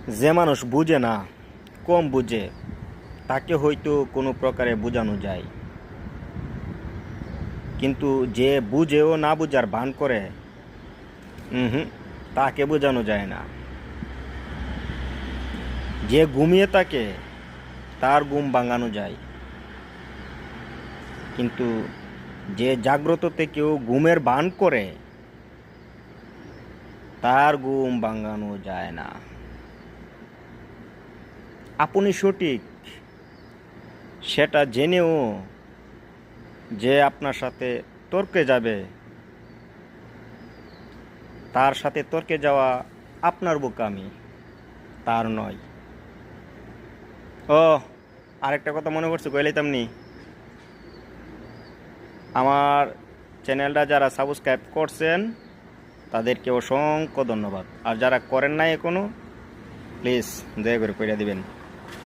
যে মানুষ বুঝে না, কম বুঝে, তাকে হয়তো কোনো প্রকারে বোঝানো যায়, কিন্তু যে বুঝেও না বুঝার ভান করে, তাকে বোঝানো যায় না। যে ঘুমিয়ে থাকে তার ঘুম ভাঙানো যায়, কিন্তু যে জাগ্রত থেকেও ঘুমের ভান করে তার ঘুম ভাঙানো যায় না। আপনি সঠিক সেটা জেনেও যে আপনার সাথে তর্কে যাবে, তার সাথে তর্কে যাওয়া আপনার বোকামি, তার নয়। ও, আরেকটা কথা মনে করছি, কইলাইতাম নি। আমার চ্যানেলটা যারা সাবস্ক্রাইব করছেন তাদেরকে অসংখ্য ধন্যবাদ, আর যারা করেন নাই এখনো, প্লিজ দয়া করে কইরা দিবেন।